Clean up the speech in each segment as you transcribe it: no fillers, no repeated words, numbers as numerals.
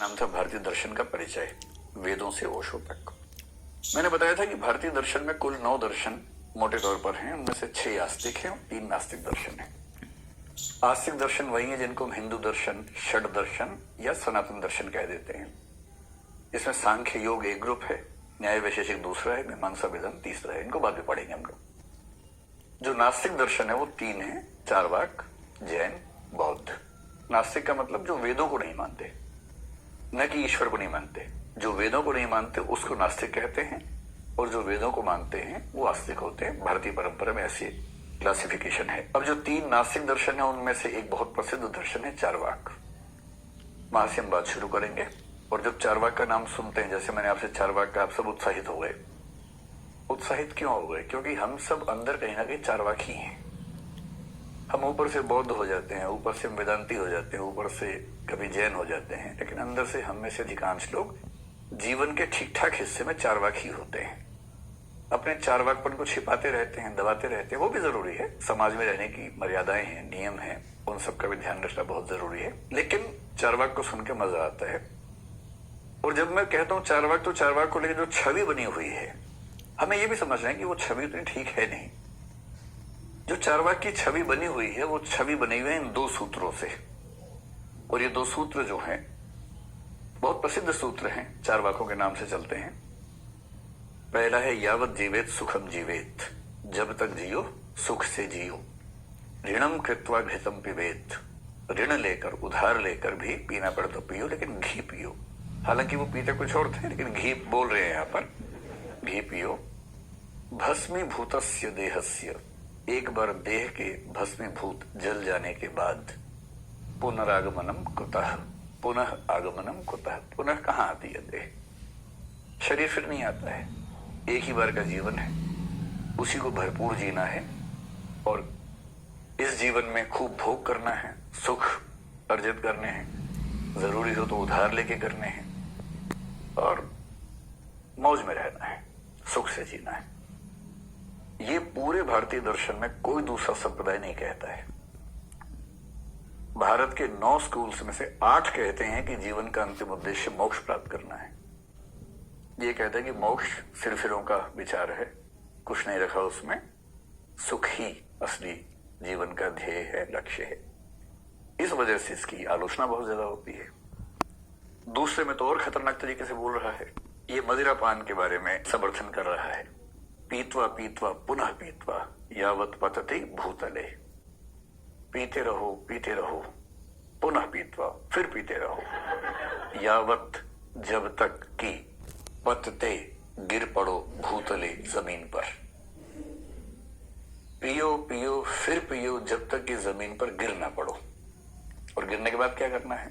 नाम था भारतीय दर्शन का परिचय, वेदों से ओशो तक। मैंने बताया था कि भारतीय दर्शन में कुल 9 दर्शन मोटे तौर पर हैं, उनमें से 6 आस्तिक हैं और 3 नास्तिक दर्शन हैं। आस्तिक दर्शन वही है जिनको हम हिंदू दर्शन, षड दर्शन या सनातन दर्शन कह देते हैं। इसमें सांख्य योग एक ग्रुप है, न्याय वैशेषिक दूसरा है, मीमांसा वेदांत तीसरा है। इनको बाद में पढ़ेंगे हम लोग। जो नास्तिक दर्शन है वो 3 है, चार्वाक, जैन, बौद्ध। नास्तिक का मतलब जो वेदों को नहीं मानते, न कि ईश्वर को नहीं मानते। जो वेदों को नहीं मानते उसको नास्तिक कहते हैं, और जो वेदों को मानते हैं वो आस्तिक होते हैं। भारतीय परंपरा में ऐसी क्लासिफिकेशन है। अब जो 3 नास्तिक दर्शन है उनमें से एक बहुत प्रसिद्ध दर्शन है चार्वाक। वहां से हम बात शुरू करेंगे। और जब चार्वाक का नाम सुनते हैं, जैसे मैंने आपसे चार्वाक का, आप सब उत्साहित हो गए। उत्साहित क्यों हो गए? क्योंकि हम सब अंदर कहीं ना कहीं चार्वाक ही हैं। हम ऊपर से बौद्ध हो जाते हैं, ऊपर से वेदांती हो जाते हैं, ऊपर से कभी जैन हो जाते हैं, लेकिन अंदर से हम में से अधिकांश लोग जीवन के ठीक ठाक हिस्से में चार्वाक ही होते हैं। अपने चार्वाकपन को छिपाते रहते हैं, दबाते रहते हैं। वो भी जरूरी है, समाज में रहने की मर्यादाएं हैं, नियम हैं, उन सब का भी ध्यान रखना बहुत जरूरी है। लेकिन चार्वाक को सुन के मजा आता है। और जब मैं कहता हूं चार्वाक, तो चार्वाक को लेकर जो छवि बनी हुई है, हमें यह भी समझना है कि वो छवि उतनी ठीक है नहीं। जो चार्वाक की छवि बनी हुई है वो छवि बनी हुई है इन 2 सूत्रों से। और ये 2 सूत्र जो हैं बहुत प्रसिद्ध सूत्र हैं, चार्वाकों के नाम से चलते हैं। पहला है यावत जीवेत सुखम जीवेत, जब तक जियो सुख से जियो। ऋणम कृत्वा घृतम पिबेत, ऋण लेकर, उधार लेकर भी पीना पड़े तो पियो, लेकिन घी पियो। हालांकि वो पीते कुछ और थे, लेकिन घी बोल रहे हैं यहां पर। घी पियो। भस्मीभूतस्य देहस्य, एक बार देह के भस्मीभूत जल जाने के बाद पुनरागमनम कुतः, पुनः आगमनम कुतः, पुनः कहां आती है देह? शरीर फिर नहीं आता है। एक ही बार का जीवन है, उसी को भरपूर जीना है। और इस जीवन में खूब भोग करना है, सुख अर्जित करने हैं, जरूरी हो तो उधार लेके करने हैं, और मौज में रहना है, सुख से जीना है। ये पूरे भारतीय दर्शन में कोई दूसरा संप्रदाय नहीं कहता है। भारत के 9 स्कूल्स में से 8 कहते हैं कि जीवन का अंतिम उद्देश्य मोक्ष प्राप्त करना है। ये कहता है कि मोक्ष सिरफिरों का विचार है, कुछ नहीं रखा उसमें, सुख ही असली जीवन का ध्येय है, लक्ष्य है। इस वजह से इसकी आलोचना बहुत ज्यादा होती है। दूसरे में तो और खतरनाक तरीके से बोल रहा है। ये मदिरा पान के बारे में समर्थन कर रहा है। पीत्वा पीत्वा पुनः पीत्वा यावत पतते भूतले, पीते रहो पुनः पीत्वा, फिर पीते रहो, यावत जब तक कि पतते गिर पड़ो भूतले जमीन पर। पियो पियो फिर पियो जब तक कि जमीन पर गिर ना पड़ो। और गिरने के बाद क्या करना है?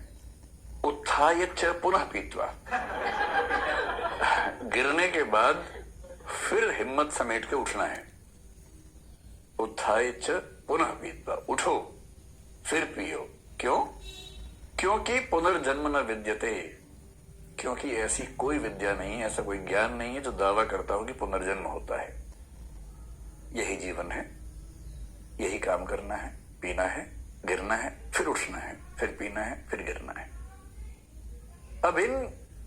उत्थाय च पुनः पीत्वा, गिरने के बाद फिर हिम्मत समेट के उठना है। उत्थाय च पुनः पीत्वा, उठो फिर पियो। क्यों? क्योंकि पुनर्जन्म न विद्यते, क्योंकि ऐसी कोई विद्या नहीं, ऐसा कोई ज्ञान नहीं है जो दावा करता हो कि पुनर्जन्म होता है। यही जीवन है, यही काम करना है, पीना है, गिरना है, फिर उठना है, फिर पीना है, फिर गिरना है। अब इन